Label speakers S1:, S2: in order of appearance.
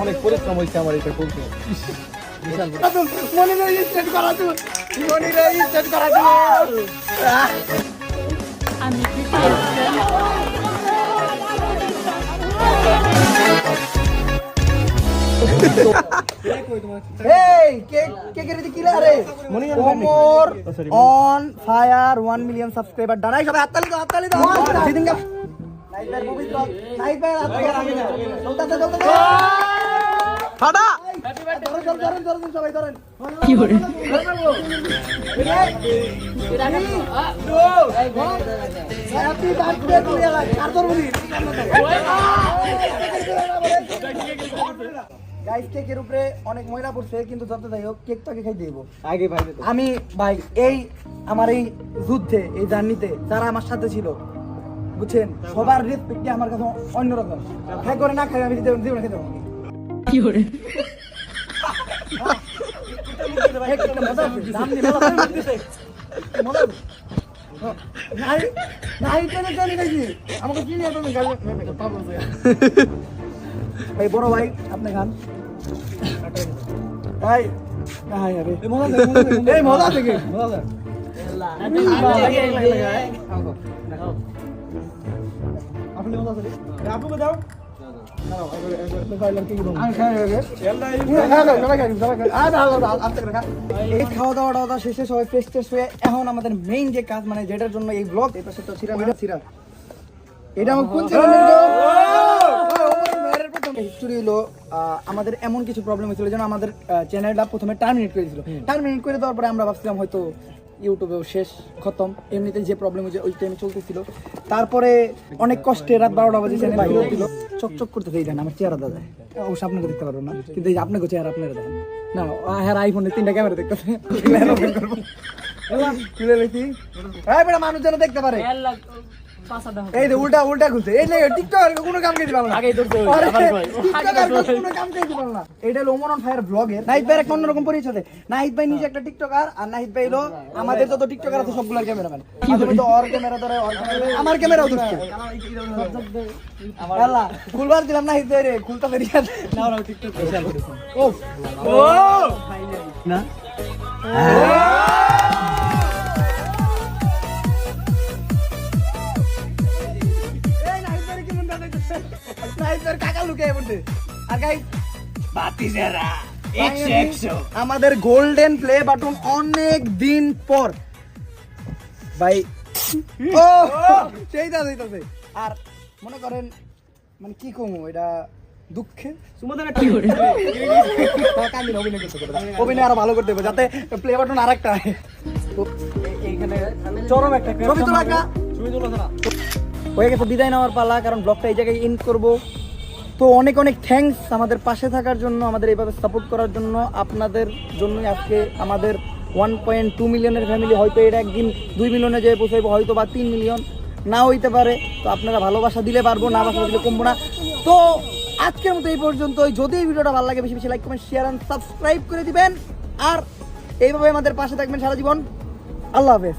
S1: অনেক পরিশ্রম হয়েছে আমার এটা করতে।
S2: অন ফায়ার 1 মিলিয়ন সাবস্ক্রাইবার ডানাই সবাই হাততালি দাও হাততালি দাও দিদিন কা নাইট ভাই মুভি ব্লগ নাইট ভাই হাততালি চলতে ফাটা ধরেন সবাই ধরেন কি করে হ্যাপি বার্থডে টু ইয়া কার ধরবি গাইস কেকের উপরে অনেক ময়লা পড়ছে কিন্তু যত যাই হোক কেকটাকে খাই দেব
S1: আগে ভাই
S2: আমি ভাই এই আমার এই যুদ্ধে এই জার্নিতে যারা আমার সাথে ছিল বুঝছেন সবার রেসপেক্টে আমার কাছে অন্যরকম খাই করে না খাই আমি জীবনে খেতে পারবো কি করে ভাই বড় ভাই আপনি খান ভাই মজা থেকে আপনাকে দাও খাওয়া দাওয়া শেষে সবাই ফ্রেশ ট্রেশ হয়ে এখন আমাদের মেইন যে কাজ মানে যেটার জন্য এই ব্লগ এই পাশে তো সিরা এটা আমার কোন হিস্টোরি হলো আমাদের এমন কিছু প্রবলেম হয়েছিল যেন আমাদের চ্যানেলটা প্রথমে টার্মিনেট করে দিয়েছিল টার্মিনেট করে দেওয়ার পরে আমরা ভাবছিলাম হয়তো ইউটিউবেও শেষ খতম এমনিতে যে প্রবলেম হয়েছে ওই টাইমে চলতেছিল তারপরে অনেক কষ্টে রাত 12টা বাজে চ্যানেল বাইরে দিল চকচক করতে দেয় আমার চেহারা দাদা অবশ্য আপনাকে দেখতে পারবো না কিন্তু এই যে আপনাকে চেহারা আপনারা দেখেন না হ্যাঁ আইফোনে 3টা ক্যামেরা দেখতেছে মানুষ যেন দেখতে পারে এই যে উল্টা খুলছে এই যে টিকটকার কোনো কাম করে দিবাল না আগে ধরতে টিকটকার কোনো কাম করে দিবাল না এটা হলো ওমন অন ফায়ার ব্লগের নাহিদ ভাই এক অন্যরকম পরিচয় দেয় নাহিদ ভাই নিজে একটা টিকটকার আর নাহিদ ভাই হলো আমাদের যত টিকটকার আছে সবগুলোর ক্যামেরাম্যান আমি তো ওর ক্যামেরা ধরে আমার ক্যামেরাও ধরছে আল্লাহ খুলবার দিলাম নাহিদ ভাই রে খুলতা বেরিয়ে না টিকটক ও না আমাদের গোল্ডেন প্লে বাটন অনেক দিন পর ভাই সেইটাছে আর মনে করেন মানে কি কমু এটা দুঃখে অভিনয় আরো ভালো করতে হবে যাতে প্লে বাটন আর একটা এইখানে চরম একটা হয়ে গেছে বিদায় নেওয়ার পালা কারণ ব্লগটা এই জায়গায় এন্ড করবো তো অনেক থ্যাঙ্কস আমাদের পাশে থাকার জন্য আমাদের এইভাবে সাপোর্ট করার জন্য আপনাদের জন্যই আজকে আমাদের 1.2 মিলিয়নের ফ্যামিলি হয়তো এটা একদিন 2 মিলিয়নে যেয়ে পৌঁছাইবো হয়তো বা 3 মিলিয়ন না হইতে পারে তো আপনারা ভালোবাসা দিলে পারবো না ভালোবাসা দিলে কমবো না তো আজকের মতো এই পর্যন্ত যদি এই ভিডিওটা ভালো লাগে বেশি বেশি like comment share and subscribe করে দিবেন আর এইভাবে আমাদের পাশে থাকবেন সারা জীবন আল্লাহ হাফেজ